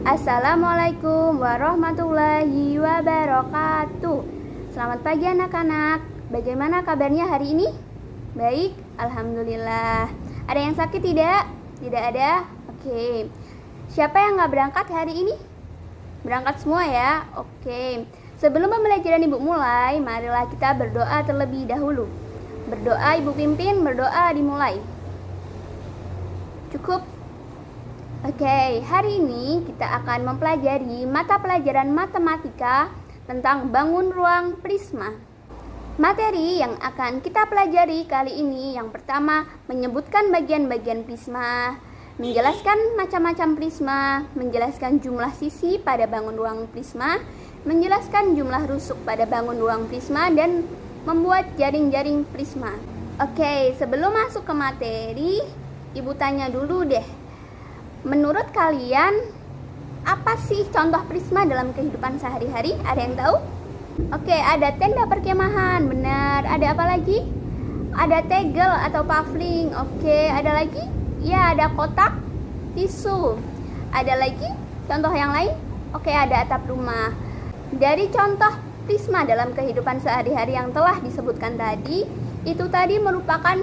Assalamualaikum warahmatullahi wabarakatuh. Selamat pagi anak-anak. Bagaimana kabarnya hari ini? Baik, alhamdulillah. Ada yang sakit tidak? Tidak ada? Oke. Siapa yang gak berangkat hari ini? Berangkat semua ya? Oke. Sebelum pembelajaran Ibu mulai, marilah kita berdoa terlebih dahulu. Berdoa Ibu pimpin, berdoa dimulai. Cukup? Oke, hari ini kita akan mempelajari mata pelajaran matematika tentang bangun ruang prisma. Materi yang akan kita pelajari kali ini yang pertama menyebutkan bagian-bagian prisma, menjelaskan macam-macam prisma, menjelaskan jumlah sisi pada bangun ruang prisma, menjelaskan jumlah rusuk pada bangun ruang prisma, dan membuat jaring-jaring prisma. Oke, sebelum masuk ke materi, Ibu tanya dulu deh. Menurut kalian, apa sih contoh prisma dalam kehidupan sehari-hari? Ada yang tahu? Oke, ada tenda perkemahan, benar. Ada apa lagi? Ada tegel atau pavling. Oke, ada lagi? Ya, ada kotak tisu. Ada lagi? Contoh yang lain? Oke, ada atap rumah. Dari contoh prisma dalam kehidupan sehari-hari yang telah disebutkan tadi, itu tadi merupakan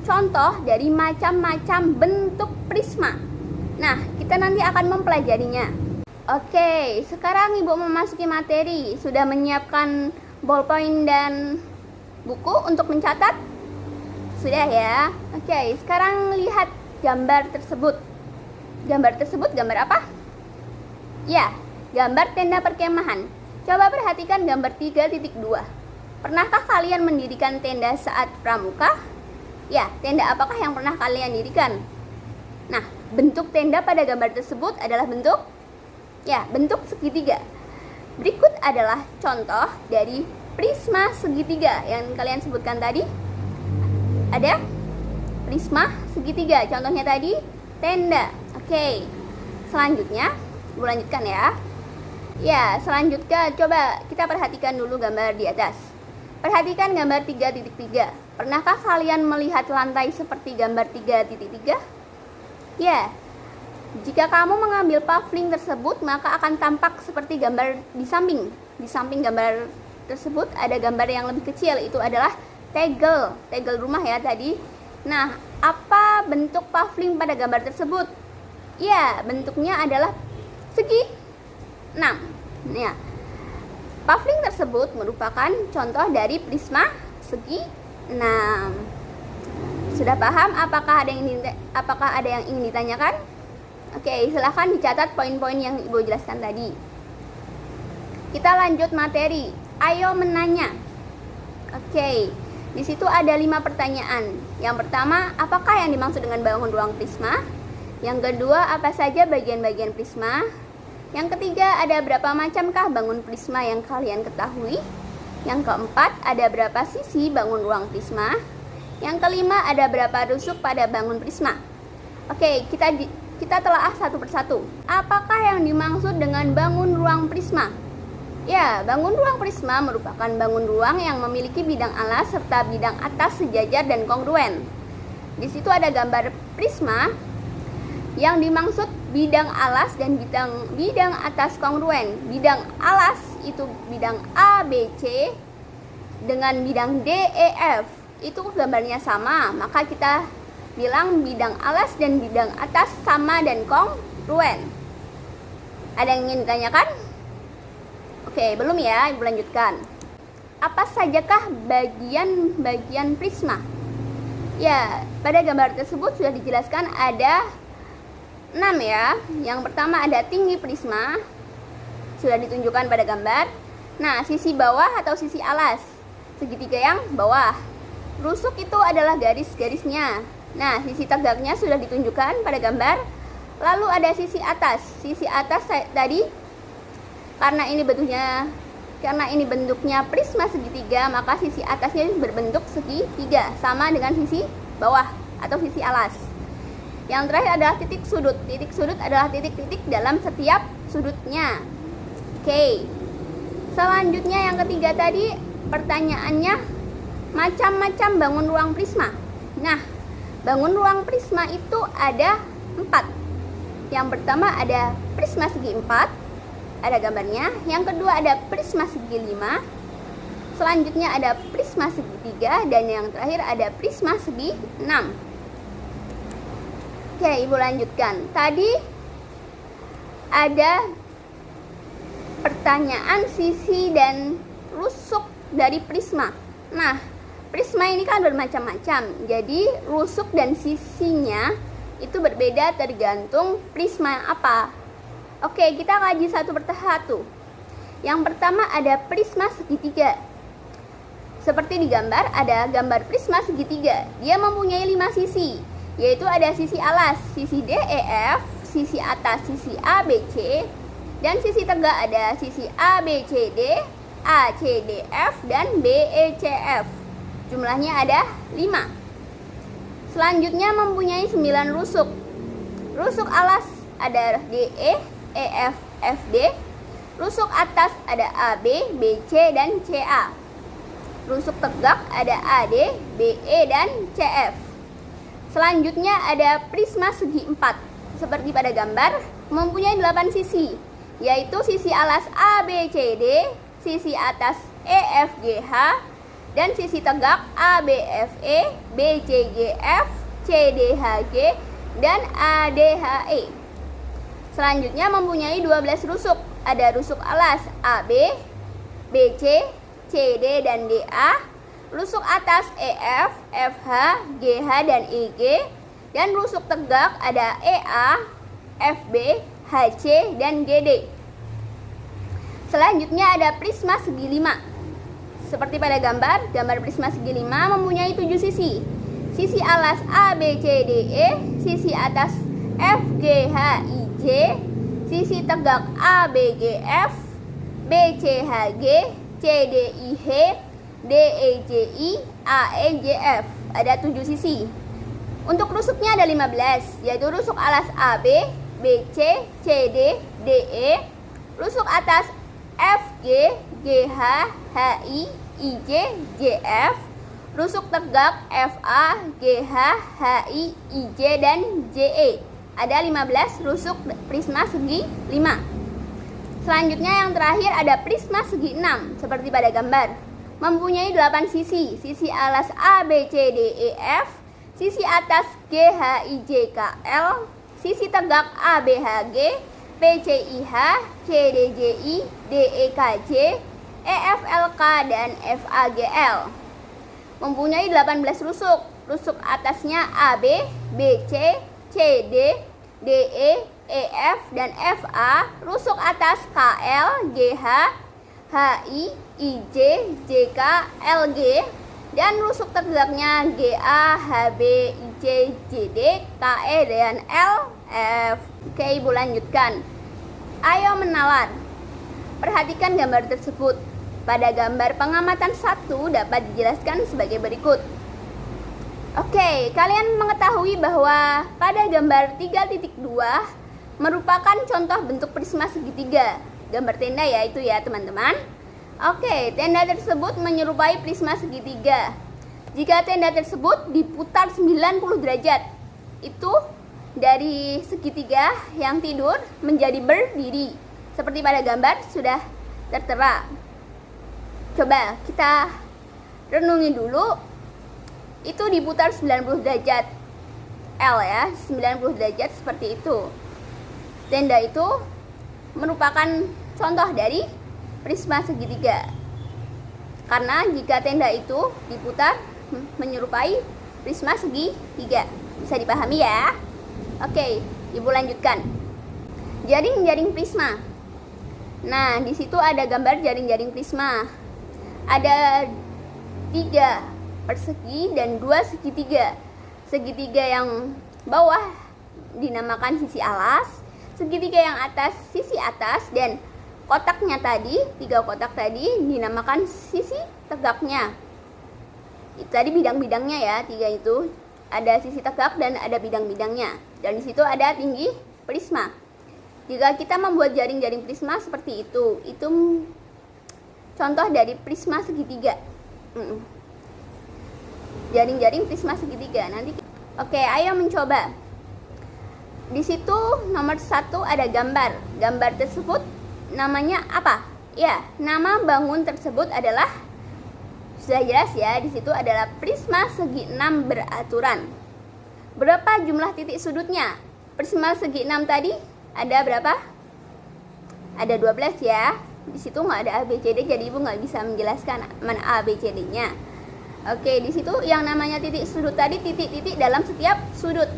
contoh dari macam-macam bentuk prisma. Nah, kita nanti akan mempelajarinya. Oke, sekarang Ibu memasuki materi. Sudah menyiapkan ballpoint dan buku untuk mencatat? Sudah ya? Oke, sekarang lihat gambar tersebut. Gambar tersebut gambar apa? Ya, gambar tenda perkemahan. Coba perhatikan gambar 3.2. Pernahkah kalian mendirikan tenda saat pramuka? Ya, tenda apakah yang pernah kalian dirikan? Nah, bentuk tenda pada gambar tersebut adalah bentuk segitiga. Berikut adalah contoh dari prisma segitiga yang kalian sebutkan tadi. Ada prisma segitiga. Contohnya tadi tenda. Oke. Selanjutnya, Ibu lanjutkan ya. Ya, selanjutnya coba kita perhatikan dulu gambar di atas. Perhatikan gambar 3.3. Pernahkah kalian melihat lantai seperti gambar 3.3? Ya, jika kamu mengambil pavling tersebut, maka akan tampak seperti gambar di samping. Di samping gambar tersebut ada gambar yang lebih kecil, itu adalah tegel rumah ya tadi. Nah, apa bentuk pavling pada gambar tersebut? Ya, bentuknya adalah segi 6. Ya, pavling tersebut merupakan contoh dari prisma segi 6. Sudah paham apakah ada yang ingin ditanyakan? Oke, silahkan dicatat poin-poin yang Ibu jelaskan tadi. Kita lanjut materi. Ayo menanya. Oke, di situ ada 5 pertanyaan. Yang pertama, apakah yang dimaksud dengan bangun ruang prisma? Yang kedua, apa saja bagian-bagian prisma? Yang ketiga, ada berapa macamkah bangun prisma yang kalian ketahui? Yang keempat, ada berapa sisi bangun ruang prisma? Yang kelima, ada berapa rusuk pada bangun prisma? Oke, kita telaah satu persatu. Apakah yang dimaksud dengan bangun ruang prisma? Ya, bangun ruang prisma merupakan bangun ruang yang memiliki bidang alas serta bidang atas sejajar dan kongruen. Di situ ada gambar prisma yang dimaksud bidang alas dan bidang atas kongruen. Bidang alas itu bidang A, B, C dengan bidang D, E, F. Itu gambarnya sama, maka kita bilang bidang alas dan bidang atas sama dan kongruen. Ada yang ingin ditanyakan? Oke, belum ya, Ibu lanjutkan. Apa sajakah bagian-bagian prisma? Ya, pada gambar tersebut sudah dijelaskan ada 6 ya. Yang pertama ada tinggi prisma, sudah ditunjukkan pada gambar. Nah, sisi bawah atau sisi alas, segitiga yang bawah. Rusuk itu adalah garis-garisnya. Nah, sisi tegaknya sudah ditunjukkan pada gambar. Lalu ada sisi atas. Sisi atas tadi karena ini bentuknya prisma segitiga, maka sisi atasnya berbentuk segitiga sama dengan sisi bawah atau sisi alas. Yang terakhir adalah titik sudut. Titik sudut adalah titik-titik dalam setiap sudutnya. Oke. Selanjutnya yang ketiga tadi pertanyaannya macam-macam bangun ruang prisma. Nah, bangun ruang prisma itu ada 4. Yang pertama ada prisma segi 4, ada gambarnya. Yang kedua ada prisma segi 5. Selanjutnya ada prisma segi 3, dan yang terakhir ada prisma segi 6. Oke, Ibu lanjutkan. Tadi ada pertanyaan sisi dan rusuk dari prisma. Nah, prisma ini kan bermacam-macam. Jadi rusuk dan sisinya itu berbeda tergantung prisma apa. Oke, kita kaji satu persatu. Yang pertama ada prisma segitiga. Seperti di gambar, ada gambar prisma segitiga. Dia mempunyai 5 sisi, yaitu ada sisi alas, sisi DEF, sisi atas sisi ABC, dan sisi tegak ada sisi ABCD, ACDF, dan BECF. Jumlahnya ada 5. Selanjutnya mempunyai 9 rusuk. Rusuk alas ada DE, EF, FD. Rusuk atas ada AB, BC, dan CA. Rusuk tegak ada AD, BE, dan CF. Selanjutnya ada prisma segi 4. Seperti pada gambar, mempunyai 8 sisi, yaitu sisi alas ABCD, sisi atas EFGH, dan sisi tegak ABFE, BCGF, CDHG, dan ADHE. Selanjutnya mempunyai 12 rusuk. Ada rusuk alas AB, BC, CD, dan DA. Rusuk atas EF, FH, GH, dan EG. Dan rusuk tegak ada EA, FB, HC, dan GD. Selanjutnya ada prisma segi 5. Seperti pada gambar, gambar prisma segi 5 mempunyai 7 sisi. Sisi alas ABCDE, sisi atas FGHIJ, sisi tegak ABGF, BCHG, CDIH, DEJI, AEJF. Ada 7 sisi. Untuk rusuknya ada 15, yaitu rusuk alas AB, BC, CD, DE, rusuk atas FG, GH, HI, IJ, JF, rusuk tegak FA, GH, HI, IJ, dan JE. Ada 15 rusuk prisma segi 5. Selanjutnya yang terakhir ada prisma segi 6, seperti pada gambar. Mempunyai 8 sisi. Sisi alas ABCDEF, sisi atas GHIJKL, sisi tegak ABHG, PCIH, CDJI, DEKJ, EFLK, dan FAGL. Mempunyai 18 rusuk. Rusuk atasnya AB, BC, CD, DE, EF, dan FA. Rusuk atas KL, GH, HI, IJ, JK, LG. Dan rusuk tegaknya GA, HB, IC, JD, KE, dan LF. Oke, Ibu lanjutkan. Ayo menalar. Perhatikan gambar tersebut. Pada gambar pengamatan 1 dapat dijelaskan sebagai berikut. Oke, kalian mengetahui bahwa pada gambar 3.2 merupakan contoh bentuk prisma segitiga. Gambar tenda ya itu ya teman-teman. Oke, tenda tersebut menyerupai prisma segitiga. Jika tenda tersebut diputar 90 derajat, itu dari segitiga yang tidur menjadi berdiri. Seperti pada gambar sudah tertera. Coba kita renungi dulu. Itu diputar 90 derajat L ya, 90 derajat seperti itu. Tenda itu merupakan contoh dari prisma segitiga. Karena jika tenda itu diputar menyerupai prisma segitiga. Bisa dipahami ya? Oke, Ibu lanjutkan. Jaring-jaring prisma. Nah, di situ ada gambar jaring-jaring prisma. Ada 3 persegi dan 2 segitiga. Segitiga yang bawah dinamakan sisi alas, segitiga yang atas sisi atas, dan kotaknya tadi, 3 kotak tadi dinamakan sisi tegaknya. Itu tadi bidang-bidangnya ya, 3 itu. Ada sisi tegak dan ada bidang-bidangnya. Dan di situ ada tinggi prisma. Jika kita membuat jaring-jaring prisma seperti itu contoh dari prisma segitiga. Jaring-jaring prisma segitiga. Oke, ayo mencoba. Di situ nomor 1 ada gambar. Gambar tersebut namanya apa? Ya, nama bangun tersebut adalah, sudah jelas ya, di situ adalah prisma segi 6 beraturan. Berapa jumlah titik sudutnya? Prisma segi 6 tadi ada berapa? Ada 12 ya. Di situ nggak ada ABCD, jadi ibu nggak bisa menjelaskan mana ABCD-nya. Oke, di situ yang namanya titik sudut tadi titik-titik dalam setiap sudut.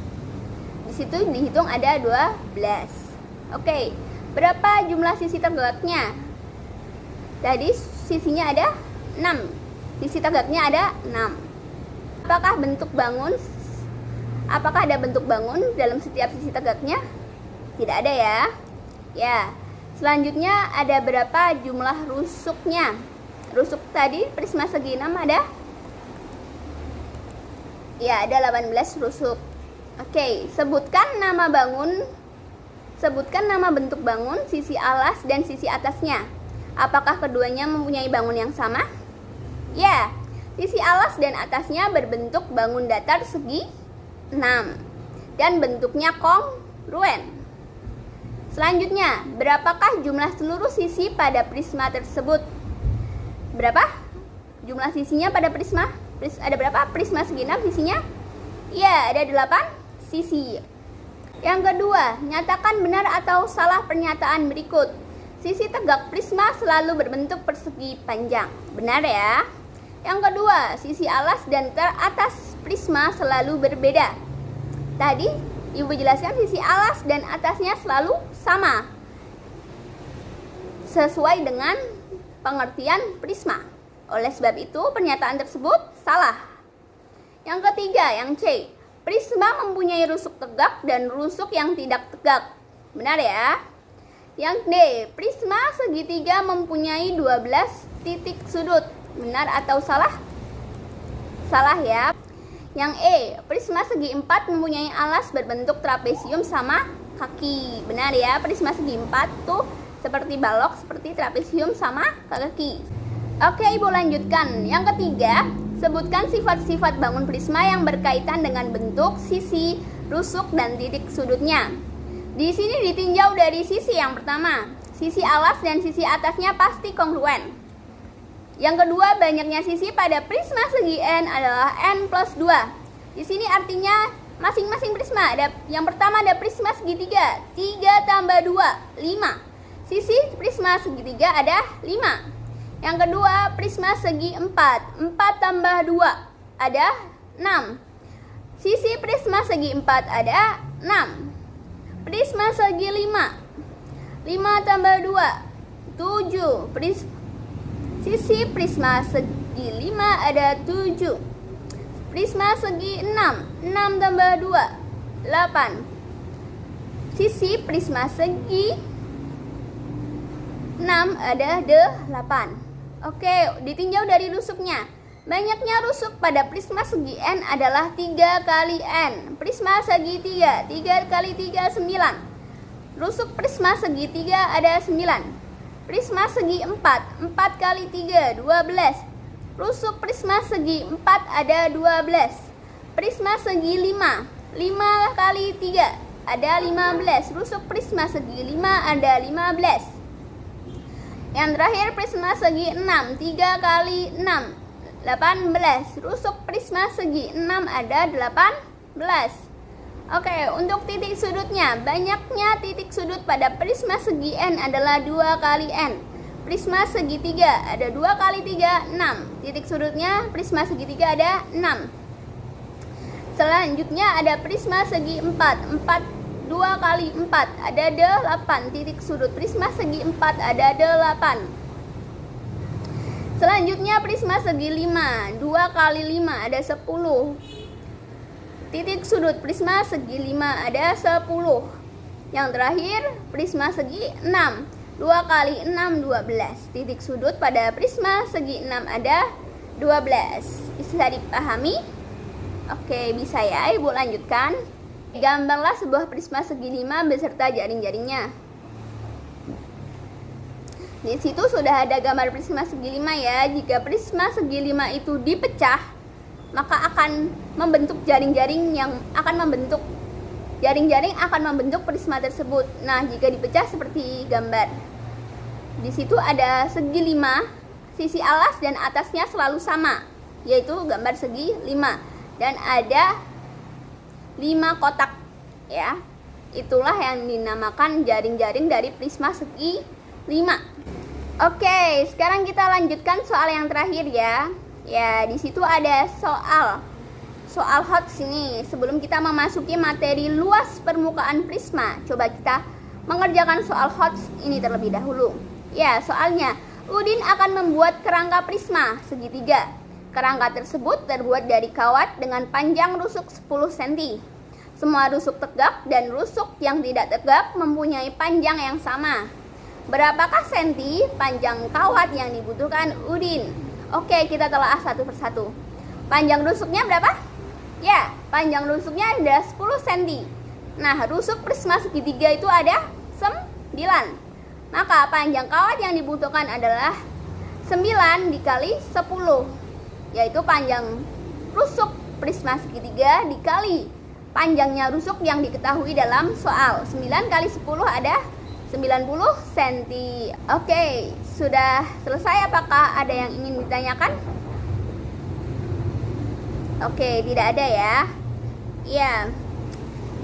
Di situ dihitung ada 12. Oke, berapa jumlah sisi tegaknya? Tadi sisinya ada 6. Sisi tegaknya ada 6. Apakah ada bentuk bangun dalam setiap sisi tegaknya? Tidak ada ya. Ya. Selanjutnya ada berapa jumlah rusuknya? Rusuk tadi prisma segi 6 ada? Ya, ada 18 rusuk. Oke, sebutkan nama bentuk bangun, sisi alas dan sisi atasnya. Apakah keduanya mempunyai bangun yang sama? Ya, sisi alas dan atasnya berbentuk bangun datar segi 6 dan bentuknya kongruen. Selanjutnya, berapakah jumlah seluruh sisi pada prisma tersebut? Berapa jumlah sisinya pada prisma? Ada berapa? Prisma segi 6 sisinya? Ya, ada 8 sisi. Yang kedua, nyatakan benar atau salah pernyataan berikut. Sisi tegak prisma selalu berbentuk persegi panjang. Benar ya? Yang kedua, sisi alas dan teratas prisma selalu berbeda. Tadi Ibu jelaskan sisi alas dan atasnya selalu sama, sesuai dengan pengertian prisma. Oleh sebab itu, pernyataan tersebut salah. Yang ketiga, yang C, prisma mempunyai rusuk tegak dan rusuk yang tidak tegak. Benar ya? Yang D, prisma segitiga mempunyai 12 titik sudut. Benar atau salah? Salah ya. Yang E, prisma segi 4 mempunyai alas berbentuk trapesium sama kaki. Benar ya, prisma segi 4 tuh seperti balok, seperti trapesium sama kaki. Oke, Ibu lanjutkan. Yang ketiga, sebutkan sifat-sifat bangun prisma yang berkaitan dengan bentuk, sisi, rusuk, dan titik sudutnya. Di sini ditinjau dari sisi yang pertama. Sisi alas dan sisi atasnya pasti kongruen. Yang kedua, banyaknya sisi pada prisma segi N adalah N plus 2. Di sini artinya masing-masing prisma. Yang pertama ada prisma segitiga, 3 tambah 2, 5. Sisi prisma segitiga ada 5. Yang kedua, prisma segi 4, 4 tambah 2, ada 6. Sisi prisma segi 4 ada 6. Prisma segi 5, 5 tambah 2, 7. Sisi prisma segi 5 ada 7. Prisma segi 6, 6 tambah 2, 8. Sisi prisma segi 6 ada 8. Oke, ditinjau dari rusuknya. Banyaknya rusuk pada prisma segi N adalah 3 kali N. Prisma segi 3, 3 kali 3, 9. Rusuk prisma segi 3 ada 9. Prisma segi 4, 4 kali 3, 12. Rusuk prisma segi 4 ada 12. Prisma segi 5, 5 kali 3 ada 15. Rusuk prisma segi 5 ada 15. Yang terakhir prisma segi 6, 3 kali 6, 18. Rusuk prisma segi 6 ada 18. Oke, untuk titik sudutnya, banyaknya titik sudut pada prisma segi N adalah 2 kali N. Prisma segitiga ada 2 kali 3, 6. Titik sudutnya prisma segitiga ada 6. Selanjutnya ada prisma segi 4, 2 kali 4 ada 8. Titik sudut prisma segi 4 ada 8. Selanjutnya prisma segi 5, 2 kali 5 ada 10. Titik sudut prisma segi 5 ada 10. Yang terakhir prisma segi 6, 2 kali 6, 12. Titik sudut pada prisma segi 6 ada 12. Bisa dipahami? Oke, bisa ya, Ibu lanjutkan. Gambarlah sebuah prisma segi 5 beserta jaring-jaringnya. Di situ sudah ada gambar prisma segi 5 ya. Jika prisma segi 5 itu dipecah, maka akan membentuk jaring-jaring yang akan membentuk jaring-jaring akan membentuk prisma tersebut. Nah, jika dipecah seperti gambar. Di situ ada segi 5, sisi alas dan atasnya selalu sama, yaitu gambar segi 5. Dan ada 5 kotak ya. Itulah yang dinamakan jaring-jaring dari prisma segi 5. Oke, sekarang kita lanjutkan soal yang terakhir ya. Ya, di situ ada soal hot sini. Sebelum kita memasuki materi luas permukaan prisma, coba kita mengerjakan soal hot ini terlebih dahulu. Ya, soalnya Udin akan membuat kerangka prisma segitiga. Kerangka tersebut terbuat dari kawat dengan panjang rusuk 10 cm. Semua rusuk tegak dan rusuk yang tidak tegak mempunyai panjang yang sama. Berapakah senti panjang kawat yang dibutuhkan Udin? Oke, kita telah satu persatu. Panjang rusuknya berapa? Ya, panjang rusuknya ada 10 cm. Nah, rusuk prisma segitiga itu ada 9. Maka panjang kawat yang dibutuhkan adalah 9 dikali 10. Yaitu panjang rusuk prisma segitiga dikali panjangnya rusuk yang diketahui dalam soal. 9 kali 10 ada 90 cm. Oke, sudah selesai. Apakah ada yang ingin ditanyakan? Oke, tidak ada ya. Ya,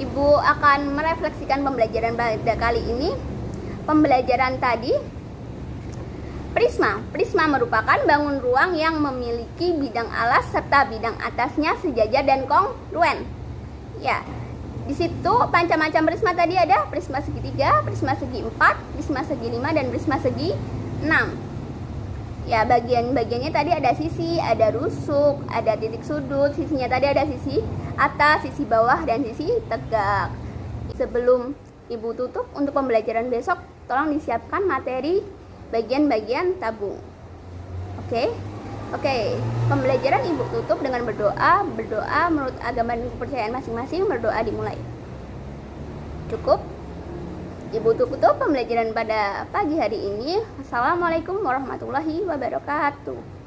Ibu akan merefleksikan pembelajaran pada kali ini. Pembelajaran tadi, prisma. Prisma merupakan bangun ruang yang memiliki bidang alas serta bidang atasnya sejajar dan kongruen. Ya, di situ macam-macam prisma tadi ada prisma segitiga, prisma segi 4, prisma segi 5, dan prisma segi 6. Ya, bagian-bagiannya tadi ada sisi, ada rusuk, ada titik sudut. Sisinya tadi ada sisi atas, sisi bawah, dan sisi tegak. Sebelum Ibu tutup untuk pembelajaran besok, tolong disiapkan materi bagian-bagian tabung. Oke? Oke, pembelajaran Ibu tutup dengan berdoa menurut agama dan kepercayaan masing-masing. Berdoa dimulai. Cukup? Ibu tutup pembelajaran pada pagi hari ini. Assalamualaikum warahmatullahi wabarakatuh.